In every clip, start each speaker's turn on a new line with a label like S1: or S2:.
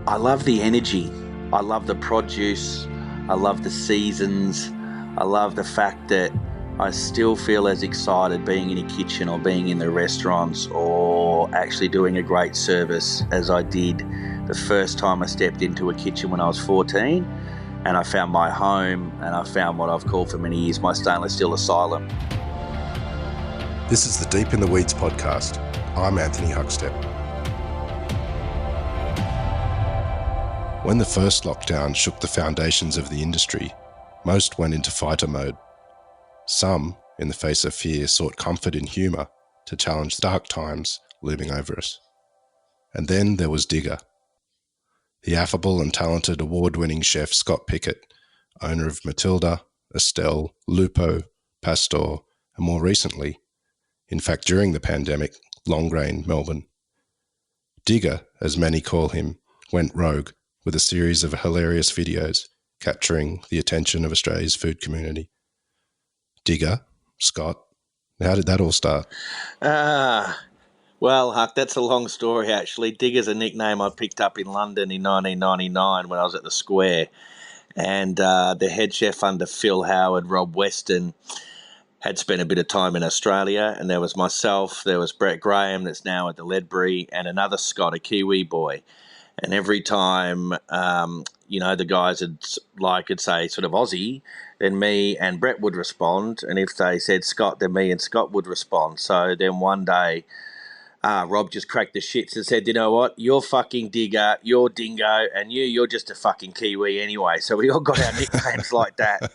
S1: I love the energy. I love the produce. I love the seasons. I love the fact that I still feel as excited being in a kitchen or being in the restaurants or actually doing a great service as I did the first time I stepped into a kitchen when I was 14, and I found my home, and I found what I've called for many years my stainless steel asylum.
S2: This is the Deep in the Weeds podcast. I'm Anthony Huckstep. When the first lockdown shook the foundations of the industry, most went into fighter mode. Some, in the face of fear, sought comfort in humour to challenge the dark times looming over us. And then there was Digger. The affable and talented award-winning chef Scott Pickett, owner of Matilda, Estelle, Lupo, Pastor, and more recently, in fact during the pandemic, Longrain, Melbourne. Digger, as many call him, went rogue with a series of hilarious videos capturing the attention of Australia's food community. Digger, Scott, how did that all start?
S1: Well, Huck, that's a long story, actually. Digger's a nickname I picked up in London in 1999 when I was at the Square. And the head chef under Phil Howard, Rob Weston, had spent a bit of time in Australia. And there was myself, there was Brett Graham, that's now at the Ledbury, and another Scott, a Kiwi boy. And every time, the guys would say sort of Aussie, then me and Brett would respond. And if they said Scott, then me and Scott would respond. So then one day, Rob just cracked the shits and said, you know what, you're fucking Digger, you're Dingo, and you're just a fucking Kiwi anyway. So we all got our nicknames like that,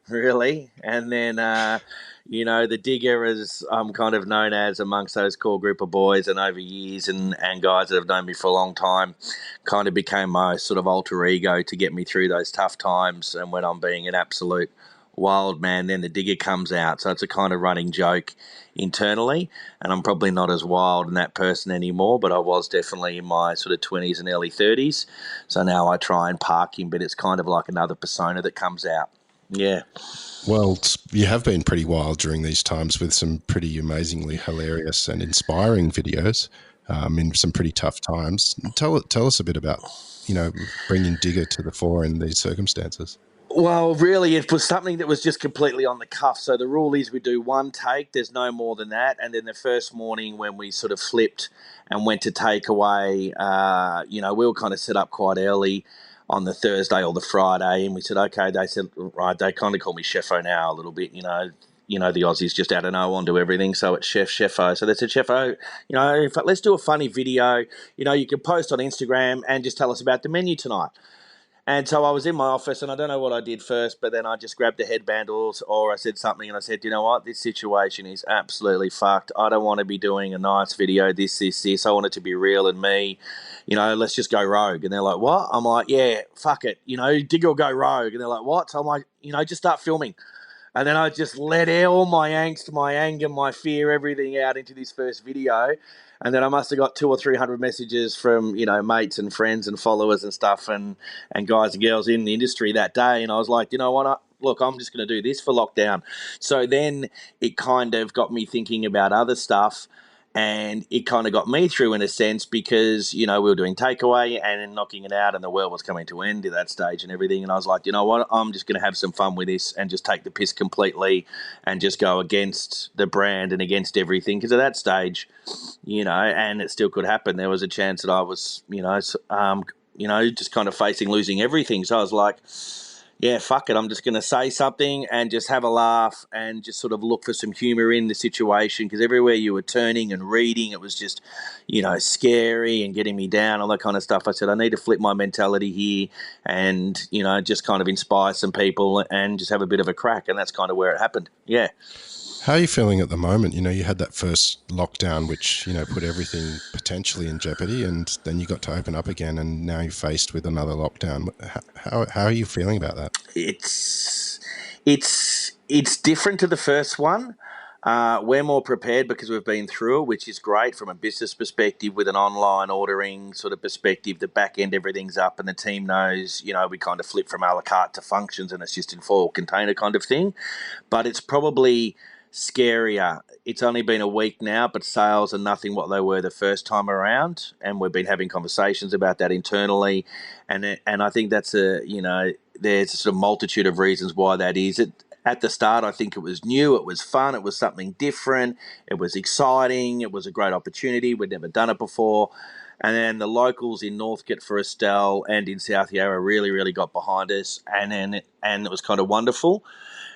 S1: really. And then, the Digger, as I'm kind of known as amongst those core group of boys, and over years and guys that have known me for a long time, kind of became my sort of alter ego to get me through those tough times. And when I'm being an absolute wild man, then the Digger comes out. So it's a kind of running joke internally, and I'm probably not as wild and that person anymore, but I was definitely in my sort of 20s and early 30s. So now I try and park him, but it's kind of like another persona that comes out. Yeah.
S2: Well, you have been pretty wild during these times with some pretty amazingly hilarious and inspiring videos in some pretty tough times. Tell us a bit about, bringing Digger to the fore in these circumstances.
S1: Well, really, it was something that was just completely on the cuff. So the rule is we do one take, there's no more than that. And then the first morning when we sort of flipped and went to take away, we were kind of set up quite early on the Thursday or the Friday. And we said, okay, they said, right, they kind of call me Chefo now a little bit, the Aussies just add an O onto everything. So it's Chefo. So they said, Chefo, in fact, let's do a funny video. You can post on Instagram and just tell us about the menu tonight. And so I was in my office, and I don't know what I did first, but then I just grabbed a headband or I said something, and I said, you know what, this situation is absolutely fucked. I don't want to be doing a nice video, this. I want it to be real and me. Let's just go rogue. And they're like, what? I'm like, yeah, fuck it. Digger will go rogue. And they're like, what? So I'm like, just start filming. And then I just let all my angst, my anger, my fear, everything out into this first video. And then I must have got 200 or 300 messages from, mates and friends and followers and stuff and guys and girls in the industry that day. And I was like, you know what? Look, I'm just going to do this for lockdown. So then it kind of got me thinking about other stuff. And it kind of got me through in a sense because, we were doing takeaway and knocking it out and the world was coming to an end at that stage and everything. And I was like, you know what, I'm just going to have some fun with this and just take the piss completely and just go against the brand and against everything. Because at that stage, and it still could happen, there was a chance that I was, just kind of facing losing everything. So I was like, yeah, fuck it, I'm just going to say something and just have a laugh and just sort of look for some humour in the situation because everywhere you were turning and reading, it was just, scary and getting me down, all that kind of stuff. I said, I need to flip my mentality here and, just kind of inspire some people and just have a bit of a crack. And that's kind of where it happened. Yeah.
S2: How are you feeling at the moment? You had that first lockdown, which, put everything potentially in jeopardy, and then you got to open up again, and now you're faced with another lockdown. How are you feeling about that?
S1: It's different to the first one. We're more prepared because we've been through it, which is great from a business perspective with an online ordering sort of perspective. The back end, everything's up and the team knows, we kind of flip from a la carte to functions and it's just in foil container kind of thing. But it's probably scarier. It's only been a week now, but sales are nothing what they were the first time around, and we've been having conversations about that internally, and I think that's there's a sort of multitude of reasons why that is. At the start, I think it was new, it was fun, it was something different, it was exciting, it was a great opportunity. We'd never done it before. And then the locals in Northcote for Estelle and in South Yarra really, really got behind us, and it was kind of wonderful.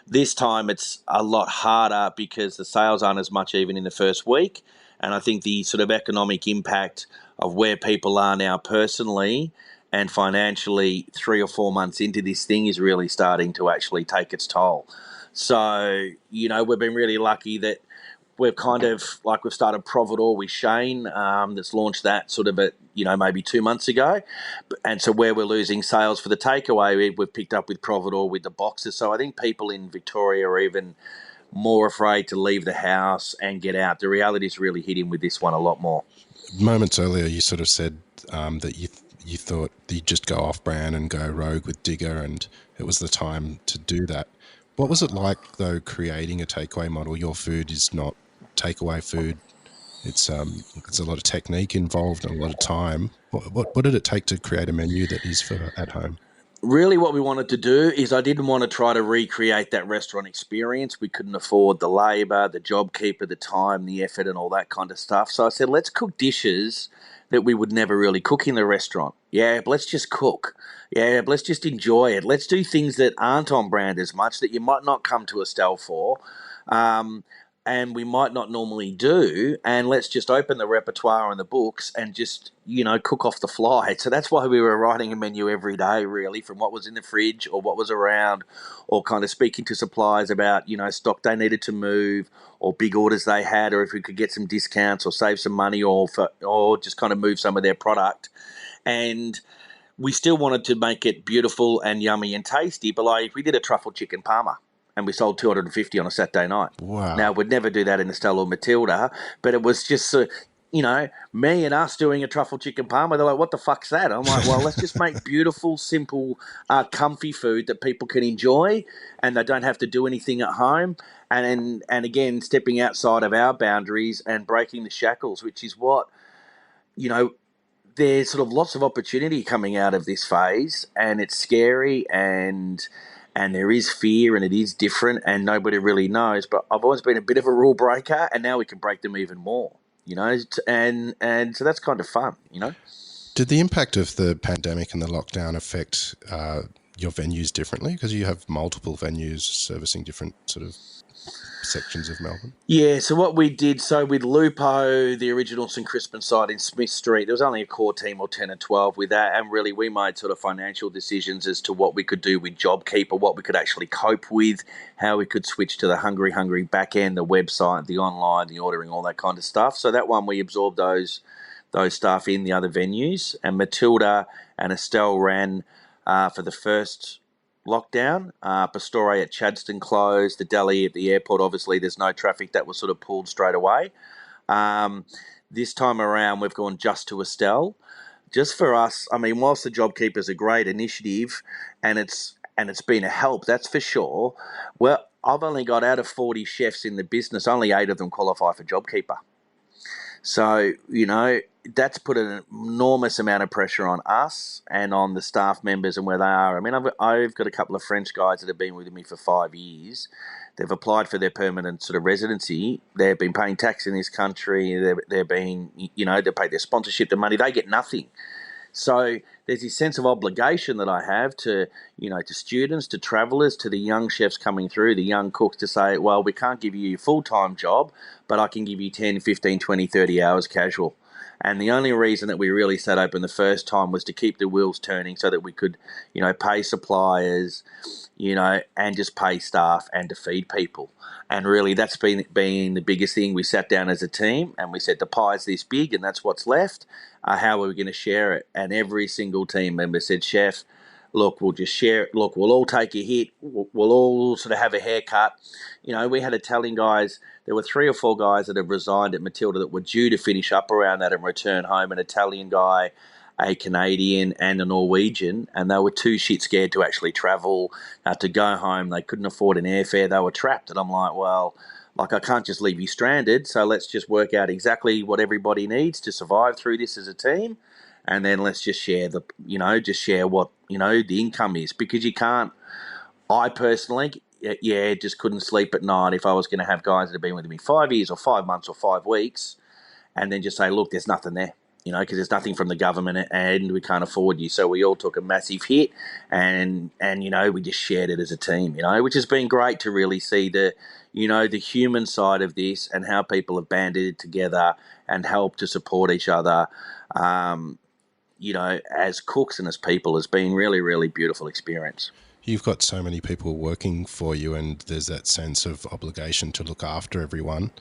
S1: This time it's a lot harder because the sales aren't as much even in the first week. And I think the sort of economic impact of where people are now personally and financially 3 or 4 months into this thing is really starting to actually take its toll. So, we've been really lucky that we've kind of, like, we've started Providore with Shane, that's launched that sort of maybe 2 months ago. And so where we're losing sales for the takeaway, we've picked up with Providore with the boxes. So I think people in Victoria are even more afraid to leave the house and get out. The reality is really hitting with this one a lot more.
S2: Moments earlier, you sort of said that you thought that you'd just go off-brand and go rogue with Digger, and it was the time to do that. What was it like, though, creating a takeaway model? Your food is not takeaway food. It's a lot of technique involved and a lot of time. What did it take to create a menu that is for at home?
S1: Really what we wanted to do is I didn't want to try to recreate that restaurant experience. We couldn't afford the labour, the JobKeeper, the time, the effort and all that kind of stuff. So I said, let's cook dishes that we would never really cook in the restaurant. Yeah, but let's just cook. Yeah, but let's just enjoy it. Let's do things that aren't on brand as much, that you might not come to Estelle for. And we might not normally do, and let's just open the repertoire and the books and just, cook off the fly. So that's why we were writing a menu every day, really, from what was in the fridge or what was around, or kind of speaking to suppliers about, stock they needed to move or big orders they had, or if we could get some discounts or save some money or just kind of move some of their product. And we still wanted to make it beautiful and yummy and tasty, but like we did a truffle chicken parma, and we sold 250 on a Saturday night.
S2: Wow.
S1: Now, we'd never do that in Estelle or Matilda, but it was just, me and us doing a truffle chicken parma. They're like, what the fuck's that? I'm like, well, let's just make beautiful, simple, comfy food that people can enjoy and they don't have to do anything at home. And again, stepping outside of our boundaries and breaking the shackles, which is what, there's sort of lots of opportunity coming out of this phase, and it's scary and there is fear and it is different and nobody really knows. But I've always been a bit of a rule breaker, and now we can break them even more, and so that's kind of fun.
S2: Did the impact of the pandemic and the lockdown affect your venues differently? Because you have multiple venues servicing different sort of sections of Melbourne.
S1: Yeah, so what we did, with Lupo, the original St Crispin site in Smith Street, there was only a core team or 10 or 12 with that, and really we made sort of financial decisions as to what we could do with JobKeeper, what we could actually cope with, how we could switch to the Hungry back end, the website, the online, the ordering, all that kind of stuff. So that one we absorbed those staff in the other venues, and Matilda and Estelle ran for the first lockdown. Pastore at Chadstone closed. The deli at the airport, obviously, there's no traffic. That was sort of pulled straight away. This time around, we've gone just to Estelle. Just for us, I mean, whilst the JobKeeper is a great initiative and it's been a help, that's for sure. Well, I've only got, out of 40 chefs in the business, only 8 of them qualify for JobKeeper. So, that's put an enormous amount of pressure on us and on the staff members and where they are. I mean, I've got a couple of French guys that have been with me for 5 years. They've applied for their permanent sort of residency. They've been paying tax in this country. They've been, they pay their sponsorship, the money. They get nothing. So there's this sense of obligation that I have to, to students, to travellers, to the young chefs coming through, the young cooks, to say, well, we can't give you a full-time job, but I can give you 10, 15, 20, 30 hours casual. And the only reason that we really sat open the first time was to keep the wheels turning so that we could, pay suppliers, and just pay staff and to feed people. And really that's been the biggest thing. We sat down as a team and we said, the pie's this big and that's what's left. How are we going to share it? And every single team member said, Chef, look, we'll just share it. Look, we'll all take a hit. We'll all sort of have a haircut. We had Italian guys. There were 3 or 4 guys that have resigned at Matilda that were due to finish up around that and return home. An Italian guy, a Canadian and a Norwegian, and they were too shit scared to actually travel, to go home. They couldn't afford an airfare. They were trapped. And I'm like, well, Like, I can't just leave you stranded. So let's just work out exactly what everybody needs to survive through this as a team. And then let's just share just share what, the income is. Because you can't, I personally, just couldn't sleep at night if I was going to have guys that have been with me 5 years or 5 months or 5 weeks and then just say, look, there's nothing there, because there's nothing from the government and we can't afford you. So we all took a massive hit and we just shared it as a team, which has been great to really see the human side of this and how people have banded together and helped to support each other, as cooks and as people has been really, really beautiful experience.
S2: You've got so many people working for you, and there's that sense of obligation to look after everyone.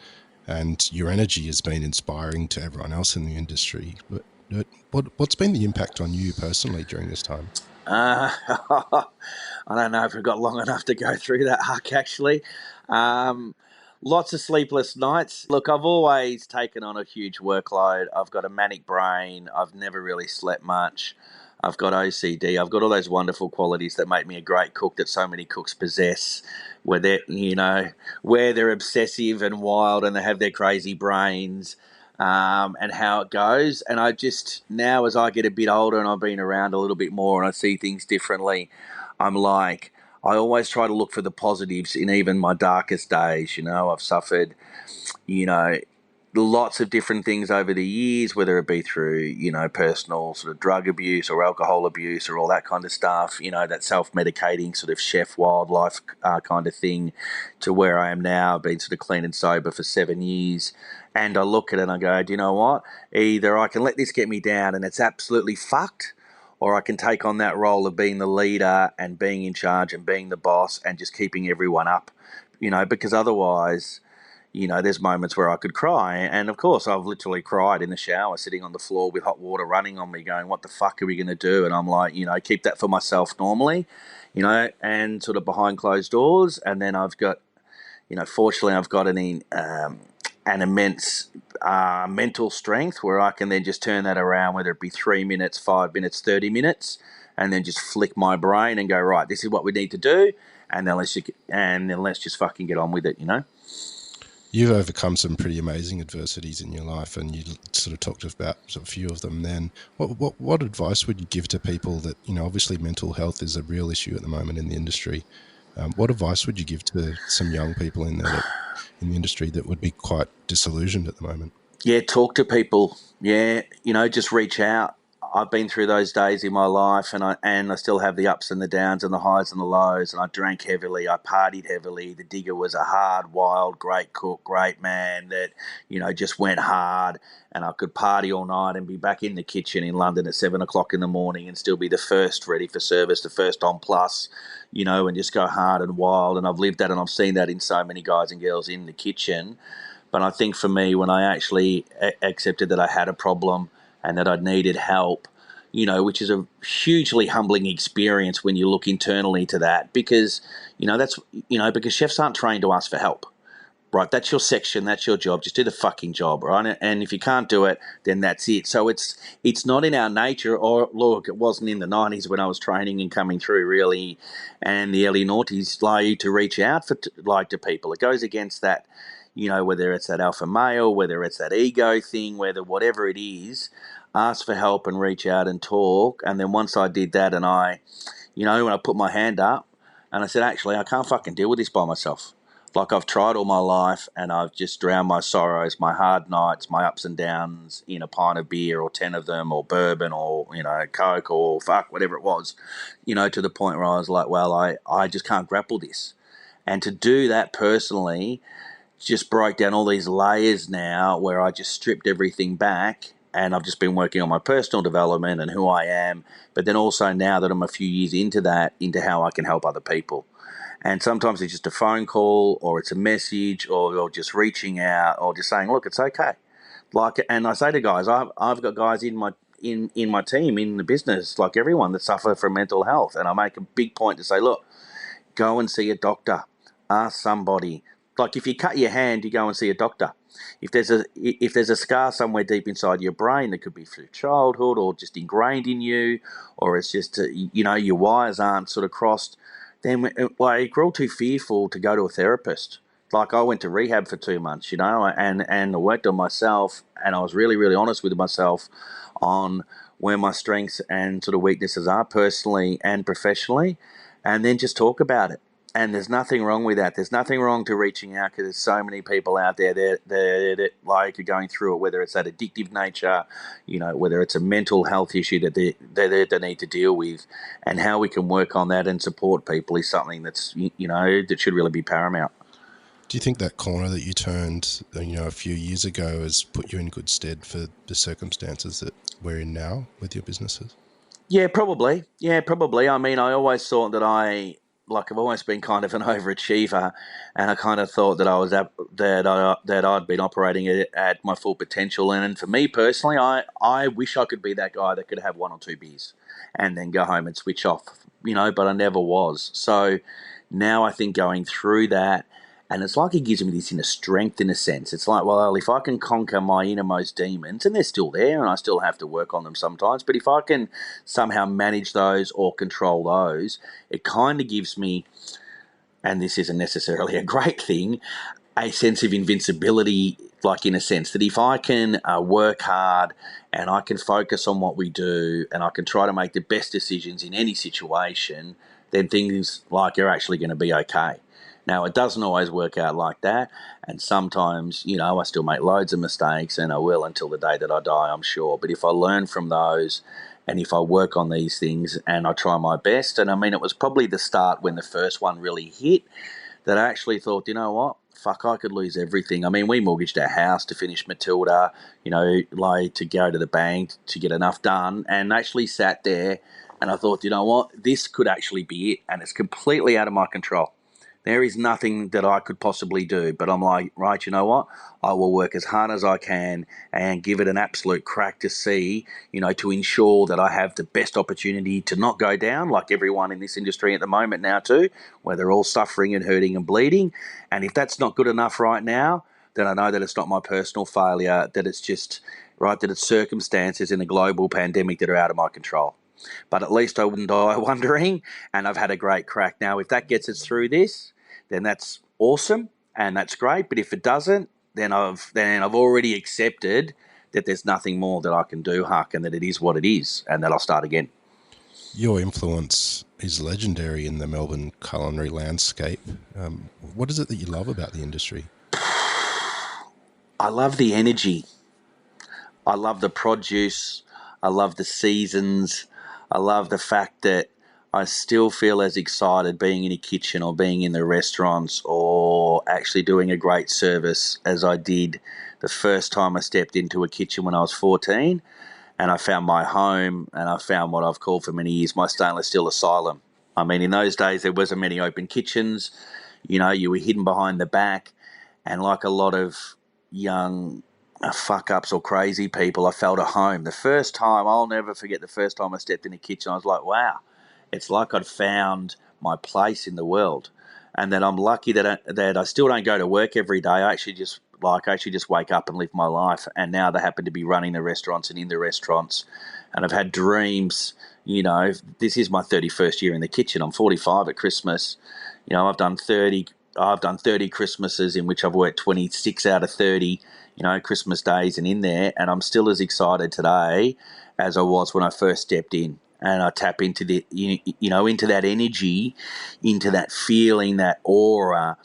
S2: And your energy has been inspiring to everyone else in the industry. But what's been the impact on you personally during this time?
S1: I don't know if we've got long enough to go through that, Huck, actually. Lots of sleepless nights. Look, I've always taken on a huge workload. I've got a manic brain. I've never really slept much. I've got OCD. I've got all those wonderful qualities that make me a great cook that so many cooks possess, where they're obsessive and wild and they have their crazy brains, and how it goes. And I just, now as I get a bit older and I've been around a little bit more and I see things differently, I'm like, I always try to look for the positives in even my darkest days. I've suffered, lots of different things over the years, whether it be through, personal sort of drug abuse or alcohol abuse or all that kind of stuff, that self-medicating sort of chef wildlife kind of thing, to where I am now. I've been sort of clean and sober for 7 years. And I look at it and I go, do you know what? Either I can let this get me down and it's absolutely fucked, or I can take on that role of being the leader and being in charge and being the boss and just keeping everyone up, because otherwise, there's moments where I could cry. And of course, I've literally cried in the shower, sitting on the floor with hot water running on me, going, what the fuck are we going to do? And I'm like, keep that for myself normally, and sort of behind closed doors. And then I've got, fortunately, I've got an immense mental strength where I can then just turn that around, whether it be 3 minutes, 5 minutes, 30 minutes, and then just flick my brain and go, right, this is what we need to do. And then let's just fucking get on with it,
S2: You've overcome some pretty amazing adversities in your life, and you sort of talked about a few of them then. What advice would you give to people that, obviously mental health is a real issue at the moment in the industry? What advice would you give to some young people in the industry that would be quite disillusioned at the moment?
S1: Yeah, talk to people. Yeah, just reach out. I've been through those days in my life, and I still have the ups and the downs and the highs and the lows. And I drank heavily, I partied heavily. The digger was a hard, wild, great cook, great man that just went hard. And I could party all night and be back in the kitchen in London at 7 o'clock in the morning and still be the first ready for service, the first on plus, and just go hard and wild. And I've lived that, and I've seen that in so many guys and girls in the kitchen. But I think for me, when I actually accepted that I had a problem and that I needed help, which is a hugely humbling experience when you look internally to that, because, because chefs aren't trained to ask for help, right? That's your section, that's your job. Just do the fucking job, right? And if you can't do it, then that's it. So it's not in our nature, or look, it wasn't in the 90s when I was training and coming through really, and the early noughties, like, to reach out to people. It goes against that, whether it's that alpha male, whether it's that ego thing, whatever it is, ask for help and reach out and talk. And then once I did that, and when I put my hand up and I said, actually, I can't fucking deal with this by myself. Like, I've tried all my life and I've just drowned my sorrows, my hard nights, my ups and downs in a pint of beer or 10 of them, or bourbon, or, Coke, or fuck, whatever it was, to the point where I was like, well, I just can't grapple this. And to do that personally just broke down all these layers now, where I just stripped everything back, and I've just been working on my personal development and who I am, but then also now that I'm a few years into that, into how I can help other people. And sometimes it's just a phone call, or it's a message, or just reaching out, or just saying, look, it's okay. Like, and I say to guys, I've got guys in my team, in the business, like everyone, that suffer from mental health, and I make a big point to say, look, go and see a doctor. Ask somebody. Like, if you cut your hand, you go and see a doctor. If there's a scar somewhere deep inside your brain that could be through childhood or just ingrained in you, or it's just your wires aren't sort of crossed, then, like, you're all too fearful to go to a therapist. Like I went to rehab for 2 months, and I worked on myself, and I was really, really honest with myself on where my strengths and sort of weaknesses are personally and professionally, and then just talk about it. And there's nothing wrong with that. There's nothing wrong to reaching out because there's so many people out there that like are going through it, whether it's that addictive nature, whether it's a mental health issue that they need to deal with, and how we can work on that and support people is something that's that should really be paramount.
S2: Do you think that corner that you turned, a few years ago has put you in good stead for the circumstances that we're in now with your businesses?
S1: Yeah, probably. Yeah, probably. I mean, I always thought that I've always been kind of an overachiever, and I kind of thought that that I'd been operating at my full potential. And for me personally, I wish I could be that guy that could have one or two beers and then go home and switch off, but I never was. So now I think going through that, and it's like it gives me this inner strength in a sense. It's like, well, if I can conquer my innermost demons, and they're still there, and I still have to work on them sometimes, but if I can somehow manage those or control those, it kind of gives me, and this isn't necessarily a great thing, a sense of invincibility, like in a sense that if I can work hard and I can focus on what we do and I can try to make the best decisions in any situation, then things like are actually going to be okay. Now, it doesn't always work out like that, and sometimes, I still make loads of mistakes, and I will until the day that I die, I'm sure. But if I learn from those, and if I work on these things, and I try my best, and I mean, it was probably the start when the first one really hit, that I actually thought, you know what? Fuck, I could lose everything. I mean, we mortgaged our house to finish Matilda, like to go to the bank to get enough done, and actually sat there, and I thought, you know what? This could actually be it, and it's completely out of my control. There is nothing that I could possibly do, but I'm like, right, you know what? I will work as hard as I can and give it an absolute crack to see, to ensure that I have the best opportunity to not go down like everyone in this industry at the moment now too, where they're all suffering and hurting and bleeding. And if that's not good enough right now, then I know that it's not my personal failure, that it's just, right, that it's circumstances in a global pandemic that are out of my control. But at least I wouldn't die wondering, and I've had a great crack. Now, if that gets us through this, then that's awesome and that's great. But if it doesn't, then I've already accepted that there's nothing more that I can do, Huck, and that it is what it is, and that I'll start again.
S2: Your influence is legendary in the Melbourne culinary landscape. What is it that you love about the industry?
S1: I love the energy. I love the produce. I love the seasons. I love the fact that I still feel as excited being in a kitchen or being in the restaurants or actually doing a great service as I did the first time I stepped into a kitchen when I was 14, and I found my home, and I found what I've called for many years my stainless steel asylum. I mean, in those days there wasn't many open kitchens. You were hidden behind the back, and like a lot of young fuck ups or crazy people, I felt at home. The first time, I'll never forget the first time I stepped in the kitchen, I was like, wow, it's like I'd found my place in the world. And that I'm lucky that I still don't go to work every day. I actually just wake up and live my life. And now they happen to be running the restaurants and in the restaurants. And I've had dreams, this is my 31st year in the kitchen. I'm 45 at Christmas. I've done 30 Christmases in which I've worked 26 out of 30, Christmas days and in there, and I'm still as excited today as I was when I first stepped in. And I tap into into that energy, into that feeling, that aura,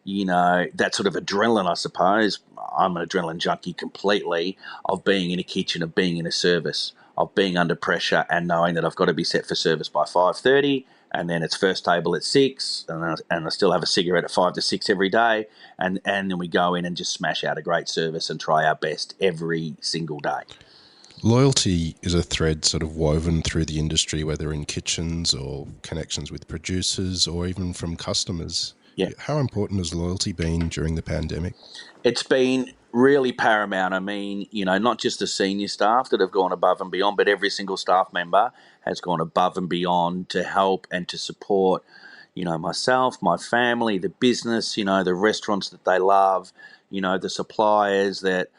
S1: that sort of adrenaline, I suppose. I'm an adrenaline junkie completely, of being in a kitchen, of being in a service, of being under pressure and knowing that I've got to be set for service by 5:30, and then it's first table at 6, and I still have a cigarette at 5 to 6 every day, and then we go in and just smash out a great service and try our best every single day.
S2: Loyalty is a thread sort of woven through the industry, whether in kitchens or connections with producers or even from customers.
S1: Yeah.
S2: How important has loyalty been during the pandemic?
S1: It's been really paramount. I mean, not just the senior staff that have gone above and beyond, but every single staff member has gone above and beyond to help and to support, myself, my family, the business, the restaurants that they love, the suppliers that,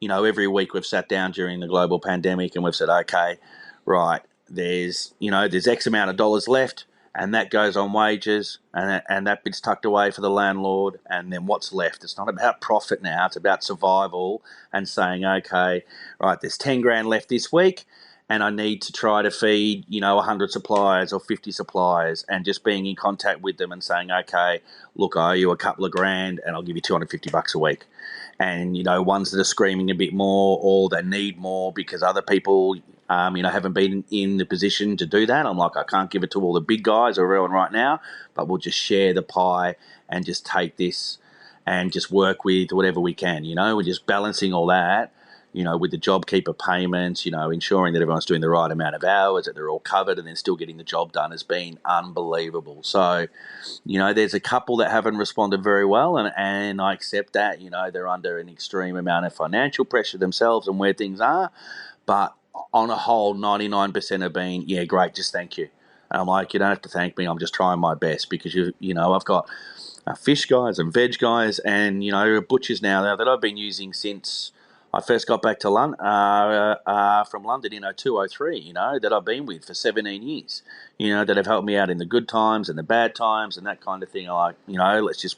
S1: every week we've sat down during the global pandemic and we've said, okay, right, there's X amount of dollars left, and that goes on wages, and that bit's tucked away for the landlord, and then what's left? It's not about profit now, it's about survival and saying, okay, right, there's 10 grand left this week, and I need to try to feed, 100 suppliers or 50 suppliers, and just being in contact with them and saying, okay, look, I owe you a couple of grand and I'll give you $250 a week. And, ones that are screaming a bit more or that need more because other people, haven't been in the position to do that. I'm like, I can't give it to all the big guys or everyone right now, but we'll just share the pie and just take this and just work with whatever we can. We're just balancing all that, with the JobKeeper payments, ensuring that everyone's doing the right amount of hours, that they're all covered, and then still getting the job done has been unbelievable. So, there's a couple that haven't responded very well, and I accept that. They're under an extreme amount of financial pressure themselves and where things are. But on a whole, 99% have been, yeah, great, just thank you. And I'm like, you don't have to thank me. I'm just trying my best because, I've got fish guys and veg guys and, butchers now that I've been using since I first got back to London, from London in 2003, that I've been with for 17 years, that have helped me out in the good times and the bad times and that kind of thing. I like, let's just,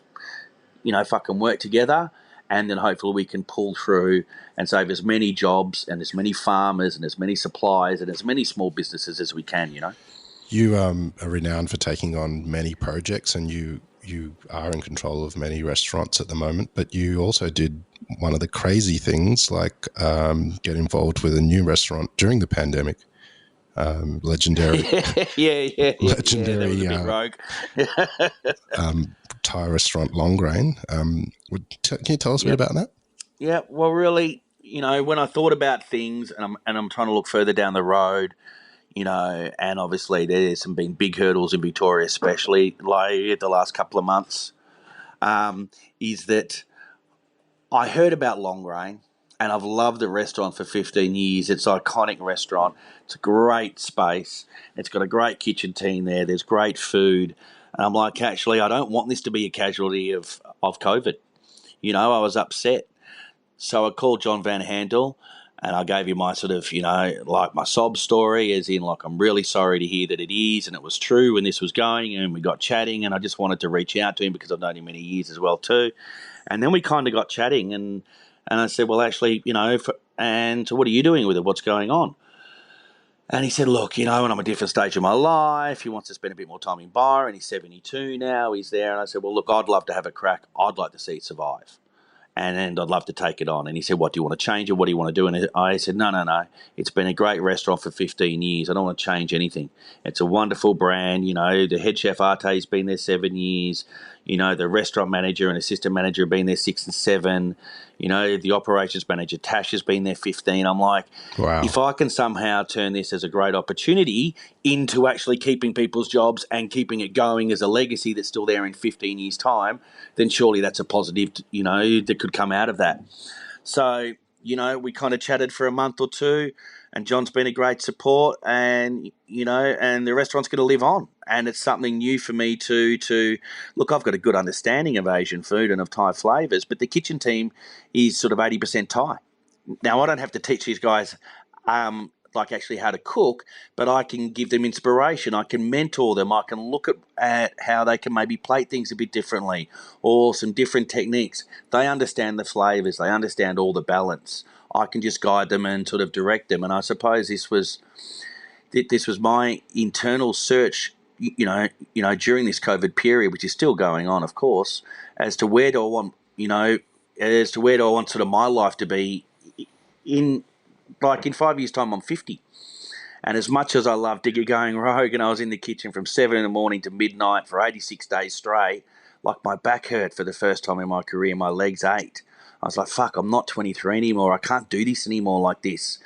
S1: fucking work together, and then hopefully we can pull through and save as many jobs and as many farmers and as many suppliers and as many small businesses as we can,
S2: You are renowned for taking on many projects, and you are in control of many restaurants at the moment, but you also did one of the crazy things, like get involved with a new restaurant during the pandemic. Legendary.
S1: Yeah.
S2: Legendary.
S1: That was a bit rogue.
S2: Thai restaurant Longrain. Can you tell us a bit about that?
S1: Yeah, well, really, when I thought about things, and I'm trying to look further down the road, and obviously there's some been big hurdles in Victoria, especially like the last couple of months, is that I heard about Longrain, and I've loved the restaurant for 15 years. It's an iconic restaurant. It's a great space. It's got a great kitchen team there. There's great food. And I'm like, actually, I don't want this to be a casualty of COVID. I was upset. So I called John Van Handel and I gave him my sort of, like my sob story, as in, like, I'm really sorry to hear that it is, and it was true when this was going, and we got chatting, and I just wanted to reach out to him because I've known him many years as well too. And then we kind of got chatting, and I said, well, actually, and so what are you doing with it? What's going on? And he said, look, and I'm at a different stage of my life. He wants to spend a bit more time in Byron. He's 72 now. He's there. And I said, well, look, I'd love to have a crack. I'd like to see it survive. And I'd love to take it on. And he said, what, do you want to change it? What do you want to do? And I said, no. It's been a great restaurant for 15 years. I don't want to change anything. It's a wonderful brand. The head chef Arte's been there 7 years. The restaurant manager and assistant manager have been there 6 and 7. The operations manager, Tash, has been there 15. I'm like,
S2: wow.
S1: If I can somehow turn this as a great opportunity into actually keeping people's jobs and keeping it going as a legacy that's still there in 15 years' time, then surely that's a positive, that could come out of that. So, we kind of chatted for a month or two, and John's been a great support, and, and the restaurant's going to live on. And it's something new for me to look, I've got a good understanding of Asian food and of Thai flavours, but the kitchen team is sort of 80% Thai. Now, I don't have to teach these guys like actually how to cook, but I can give them inspiration. I can mentor them. I can look at how they can maybe plate things a bit differently or some different techniques. They understand the flavours. They understand all the balance. I can just guide them and sort of direct them. And I suppose this was my internal search, during this COVID period, which is still going on, of course, as to where do I want, sort of my life to be in 5 years' time. I'm 50. And as much as I loved going rogue, and I was in the kitchen from 7 in the morning to midnight for 86 days straight, like my back hurt for the first time in my career, my legs ached. I was like, fuck, I'm not 23 anymore. I can't do this anymore like this.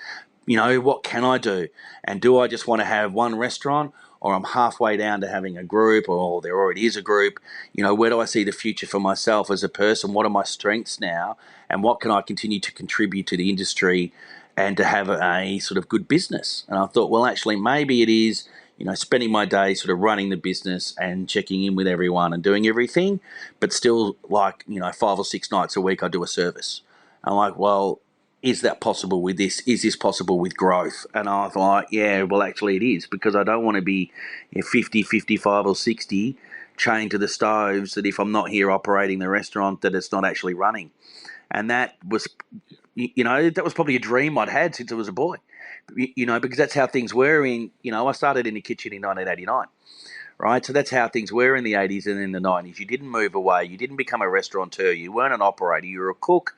S1: What can I do? And do I just want to have one restaurant, or I'm halfway down to having a group, or there already is a group? Where do I see the future for myself as a person? What are my strengths now? And what can I continue to contribute to the industry and to have a sort of good business? And I thought, well, actually, maybe it is, spending my day sort of running the business and checking in with everyone and doing everything, but still, like, 5 or 6 nights a week I do a service. I'm like, well, is that possible with this? Is this possible with growth? And I was like, yeah, well, actually it is, because I don't want to be 50, 55 or 60 chained to the stoves that if I'm not here operating the restaurant that it's not actually running. And that was, that was probably a dream I'd had since I was a boy, because that's how things were I started in the kitchen in 1989. Right, so that's how things were in the 80s and in the 90s. You didn't move away. You didn't become a restaurateur. You weren't an operator. You were a cook,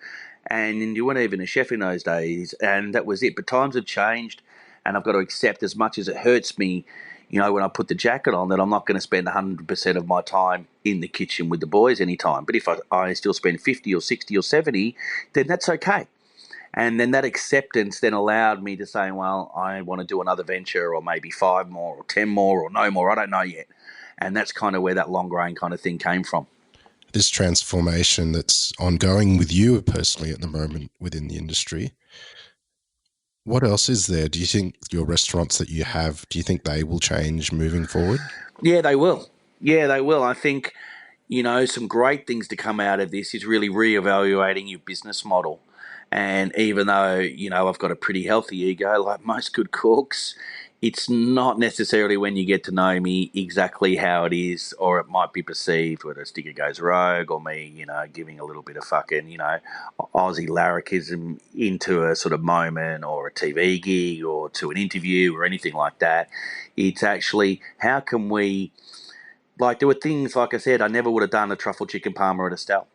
S1: and you weren't even a chef in those days. And that was it. But times have changed, and I've got to accept, as much as it hurts me, when I put the jacket on, that I'm not going to spend 100% of my time in the kitchen with the boys anytime. But if I still spend 50 or 60 or 70, then that's okay. And then that acceptance then allowed me to say, well, I want to do another venture, or maybe 5 more or 10 more or no more. I don't know yet. And that's kind of where that long grain kind of thing came from.
S2: This transformation that's ongoing with you personally at the moment within the industry, what else is there? Do you think your restaurants that you have, do you think they will change moving forward?
S1: Yeah, they will. Yeah, they will. I think, some great things to come out of this is really reevaluating your business model. And even though, I've got a pretty healthy ego, like most good cooks, it's not necessarily, when you get to know me, exactly how it is, or it might be perceived, whether a sticker goes rogue, or me, giving a little bit of fucking, Aussie larrickism into a sort of moment, or a TV gig, or to an interview, or anything like that. It's actually, how can we, like, there were things, like I said, I never would have done a truffle chicken parma at Estelle.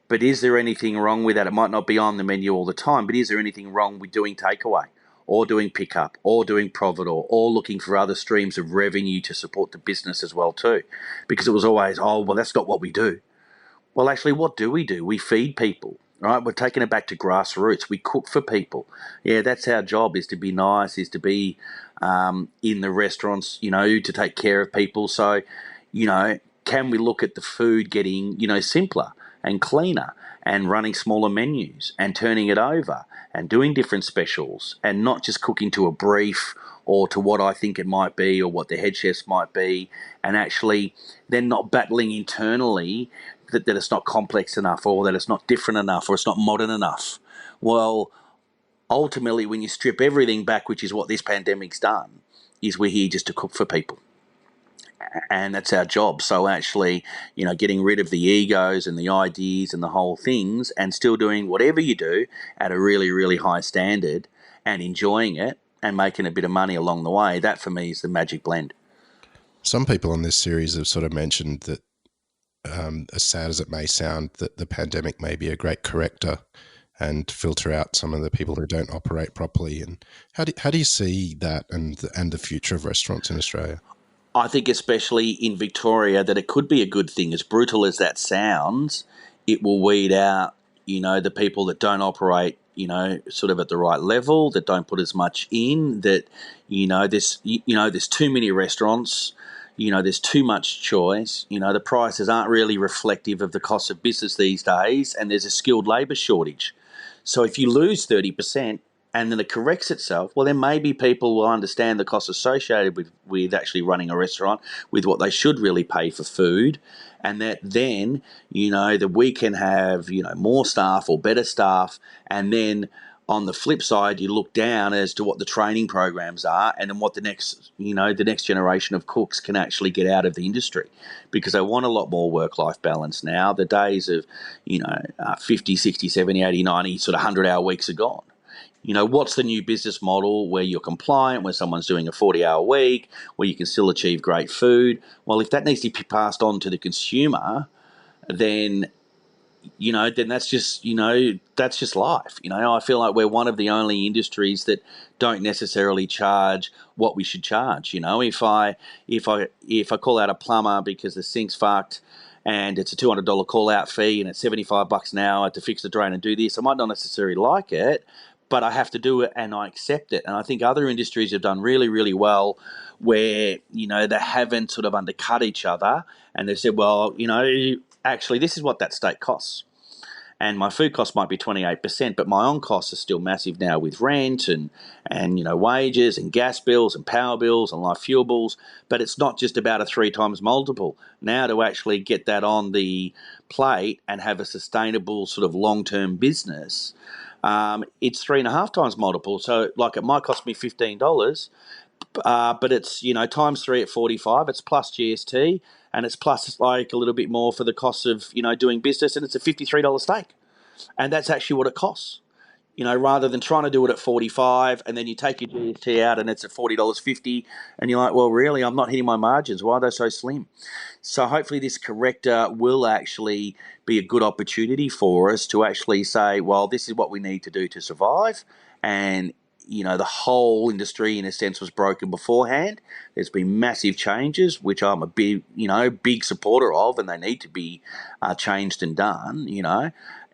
S1: But is there anything wrong with that? It might not be on the menu all the time, but is there anything wrong with doing takeaway, or doing pickup, or doing providor, or looking for other streams of revenue to support the business as well too? Because it was always, oh, well, that's not what we do. Well, actually, what do? We feed people, right? We're taking it back to grassroots. We cook for people. Yeah, that's our job, is to be nice, is to be in the restaurants, to take care of people. So, can we look at the food getting, simpler and cleaner, and running smaller menus and turning it over and doing different specials, and not just cooking to a brief or to what I think it might be, or what the head chefs might be, and actually then not battling internally that it's not complex enough, or that it's not different enough, or it's not modern enough. Well, ultimately, when you strip everything back, which is what this pandemic's done, is we're here just to cook for people. And that's our job. So actually, getting rid of the egos and the ideas and the whole things, and still doing whatever you do at a really, really high standard, and enjoying it and making a bit of money along the way, that for me is the magic blend.
S2: Some people on this series have sort of mentioned that, as sad as it may sound, that the pandemic may be a great corrector and filter out some of the people who don't operate properly. And how do you see that and the future of restaurants in Australia?
S1: I think especially in Victoria that it could be a good thing. As brutal as that sounds, it will weed out, the people that don't operate, sort of at the right level, that don't put as much in, that, there's too many restaurants, there's too much choice, the prices aren't really reflective of the cost of business these days, and there's a skilled labour shortage. So if you lose 30%, and then it corrects itself, well, then maybe people will understand the costs associated with actually running a restaurant, with what they should really pay for food, and that then, that we can have, more staff or better staff, and then on the flip side, you look down as to what the training programs are, and then what the next generation of cooks can actually get out of the industry, because they want a lot more work-life balance now. The days of, 50, 60, 70, 80, 90, sort of 100-hour weeks are gone. What's the new business model where you're compliant, where someone's doing a 40-hour week, where you can still achieve great food? Well, if that needs to be passed on to the consumer, then, then that's just life. I feel like we're one of the only industries that don't necessarily charge what we should charge. If I call out a plumber because the sink's fucked, and it's a $200 call out fee, and it's $75 an hour to fix the drain and do this, I might not necessarily like it, but I have to do it, and I accept it. And I think other industries have done really, really well, where, they haven't sort of undercut each other, and they've said, well, actually this is what that steak costs. And my food cost might be 28%, but my on costs are still massive now, with rent and wages and gas bills and power bills and life fuel bills. But it's not just about a 3 times multiple. Now, to actually get that on the plate and have a sustainable sort of long-term business, it's 3.5 times multiple. So like it might cost me $15, but it's times three at 45. It's plus GST, and it's plus like a little bit more for the cost of doing business, and it's a $53 steak, and that's actually what it costs. Rather than trying to do it at 45 and then you take your GST out and it's at $40.50, and you're like, well, really, I'm not hitting my margins. Why are they so slim? So hopefully this corrector will actually be a good opportunity for us to actually say, well, this is what we need to do to survive. And, the whole industry, in a sense, was broken beforehand. There's been massive changes, which I'm a big supporter of, and they need to be changed and done,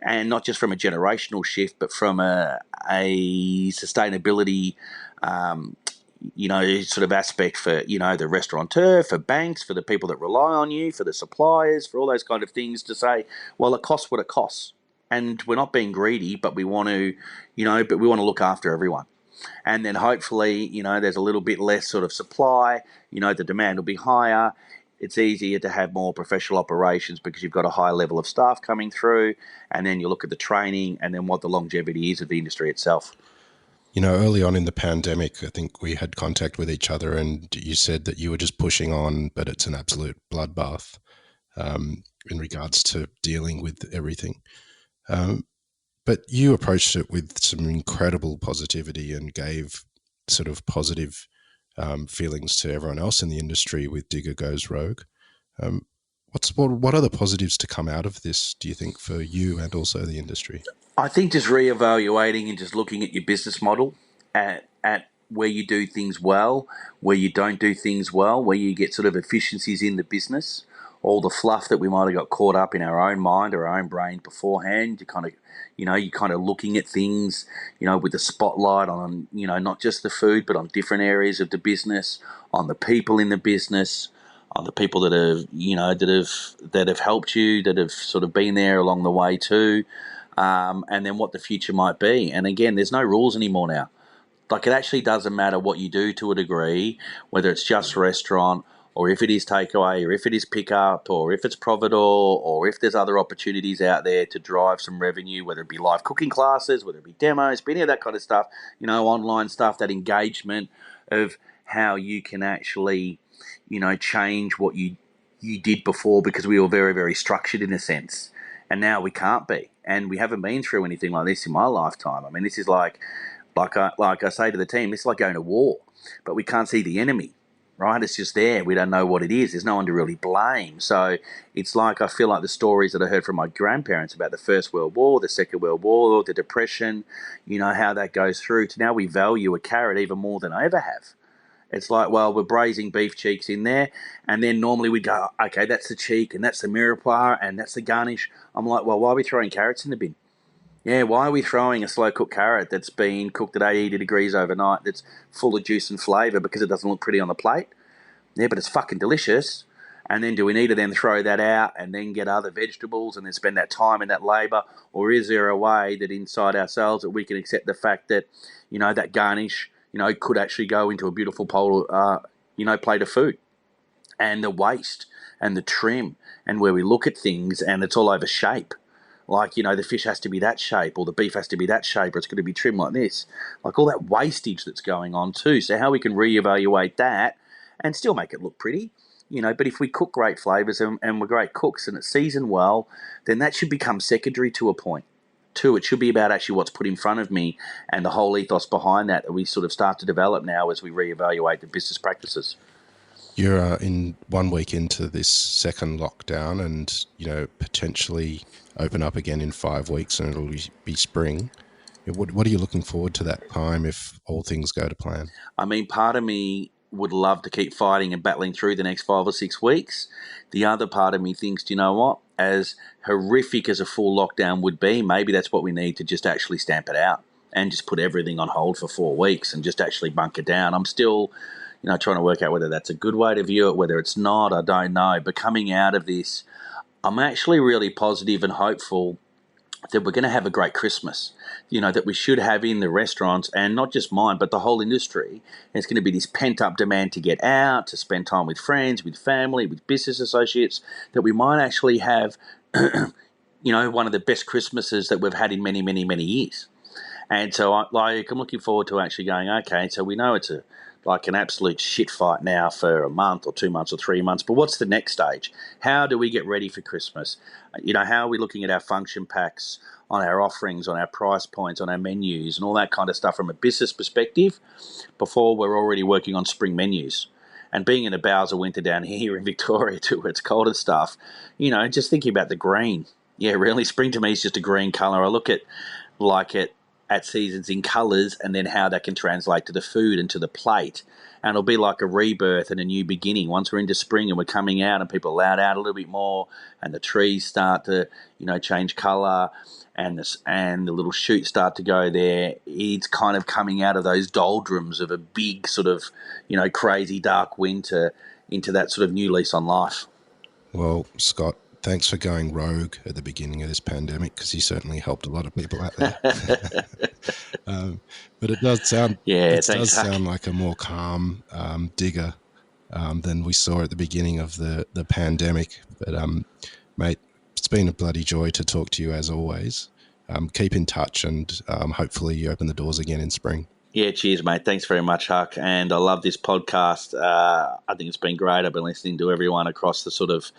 S1: and not just from a generational shift, but from a sustainability sort of aspect for, the restaurateur, for banks, for the people that rely on you, for the suppliers, for all those kind of things, to say, well, it costs what it costs. And we're not being greedy, but we want to, look after everyone. And then hopefully, there's a little bit less sort of supply, the demand will be higher. It's easier to have more professional operations because you've got a high level of staff coming through, and then you look at the training and then what the longevity is of the industry itself.
S2: Early on in the pandemic, I think we had contact with each other, and you said that you were just pushing on, but it's an absolute bloodbath in regards to dealing with everything. But you approached it with some incredible positivity and gave sort of positive feelings to everyone else in the industry with Digger Goes Rogue. What are the positives to come out of this, do you think, for you and also the industry?
S1: I think just reevaluating and just looking at your business model, at where you do things well, where you don't do things well, where you get sort of efficiencies in the business, all the fluff that we might have got caught up in our own mind or our own brain beforehand. You're kind of looking at things, with the spotlight on, not just the food, but on different areas of the business, on the people in the business, on the people that have helped you, that have sort of been there along the way too. And then what the future might be. And again, there's no rules anymore now. Like, it actually doesn't matter what you do to a degree, whether it's just restaurant or if it is takeaway or if it is pickup or if it's Providor or if there's other opportunities out there to drive some revenue, whether it be live cooking classes, whether it be demos, any of that kind of stuff, online stuff, that engagement of how you can actually, change what you did before, because we were very, very structured in a sense. And now we can't be, and we haven't been through anything like this in my lifetime. I mean, this is like I say to the team, it's like going to war, but we can't see the enemy, right? It's just there. We don't know what it is. There's no one to really blame. So it's like, I feel like the stories that I heard from my grandparents about the First World War, the Second World War, the Depression, how that goes through to now we value a carrot even more than I ever have. It's like, well, we're braising beef cheeks in there, and then normally we go, okay, that's the cheek, and that's the mirepoix, and that's the garnish. I'm like, well, why are we throwing carrots in the bin? Yeah, why are we throwing a slow-cooked carrot that's been cooked at 80 degrees overnight, that's full of juice and flavour because it doesn't look pretty on the plate? Yeah, but it's fucking delicious. And then do we need to then throw that out and then get other vegetables and then spend that time and that labour? Or is there a way that inside ourselves that we can accept the fact that, that garnish, could actually go into a beautiful plate of food? And the waste and the trim, and where we look at things and it's all over shape. Like, the fish has to be that shape, or the beef has to be that shape, or it's going to be trimmed like this. Like, all that wastage that's going on too. So how we can reevaluate that and still make it look pretty, but if we cook great flavours and we're great cooks and it's seasoned well, then that should become secondary to a point. Two, it should be about actually what's put in front of me and the whole ethos behind that we sort of start to develop now as we reevaluate the business practices.
S2: You're in 1 week into this second lockdown, and potentially open up again in 5 weeks, and it'll be spring. What are you looking forward to that time if all things go to plan?
S1: I mean, part of me would love to keep fighting and battling through the next 5 or 6 weeks. The other part of me thinks, do you know what? As horrific as a full lockdown would be, maybe that's what we need to just actually stamp it out and just put everything on hold for 4 weeks and just actually bunker down. I'm still, trying to work out whether that's a good way to view it, whether it's not, I don't know. But coming out of this, I'm actually really positive and hopeful that we're going to have a great Christmas, that we should have in the restaurants, and not just mine, but the whole industry. There's going to be this pent-up demand to get out, to spend time with friends, with family, with business associates, that we might actually have, one of the best Christmases that we've had in many, many, many years. And so I'm looking forward to actually going, okay, so we know it's like an absolute shit fight now for a month or 2 months or 3 months, but what's the next stage? How do we get ready for Christmas? How are we looking at our function packs, on our offerings, on our price points, on our menus, and all that kind of stuff from a business perspective before we're already working on spring menus? And being in the bowels of winter down here in Victoria too, where it's cold and stuff, just thinking about the green. Yeah, really, spring to me is just a green colour. I look at it at seasons in colours and then how that can translate to the food and to the plate. And it'll be like a rebirth and a new beginning. Once we're into spring and we're coming out and people are out a little bit more and the trees start to, change colour and the little shoots start to go there, it's kind of coming out of those doldrums of a big sort of, crazy dark winter into that sort of new lease on life.
S2: Well, Scott, thanks for going rogue at the beginning of this pandemic, because you certainly helped a lot of people out there. But it does sound sound like a more calm digger than we saw at the beginning of the pandemic. But mate, it's been a bloody joy to talk to you as always. Keep in touch, and hopefully you open the doors again in spring.
S1: Yeah, cheers, mate. Thanks very much, Huck. And I love this podcast. I think it's been great. I've been listening to everyone across the sort of,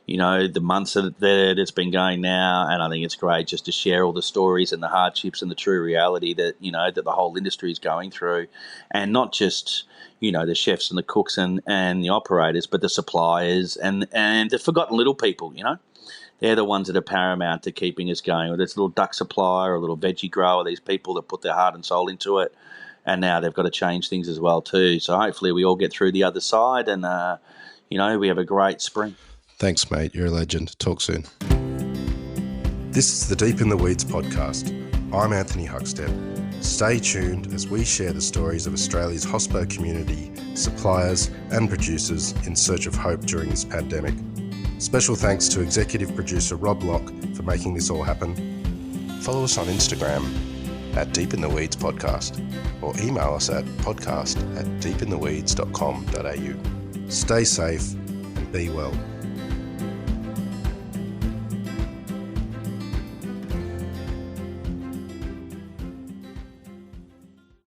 S1: the months that it's been going now. And I think it's great just to share all the stories and the hardships and the true reality that, that the whole industry is going through. And not just, the chefs and the cooks and the operators, but the suppliers and the forgotten little people, They're the ones that are paramount to keeping us going. Whether it's a little duck supplier or a little veggie grower, these people that put their heart and soul into it. And now they've got to change things as well too. So hopefully we all get through the other side and, we have a great spring.
S2: Thanks, mate. You're a legend. Talk soon. This is the Deep in the Weeds podcast. I'm Anthony Huckstep. Stay tuned as we share the stories of Australia's hospo community, suppliers and producers in search of hope during this pandemic. Special thanks to executive producer Rob Locke for making this all happen. Follow us on Instagram at Deep in the Weeds Podcast, or email us at podcast@deepintheweeds.com.au. Stay safe and be well.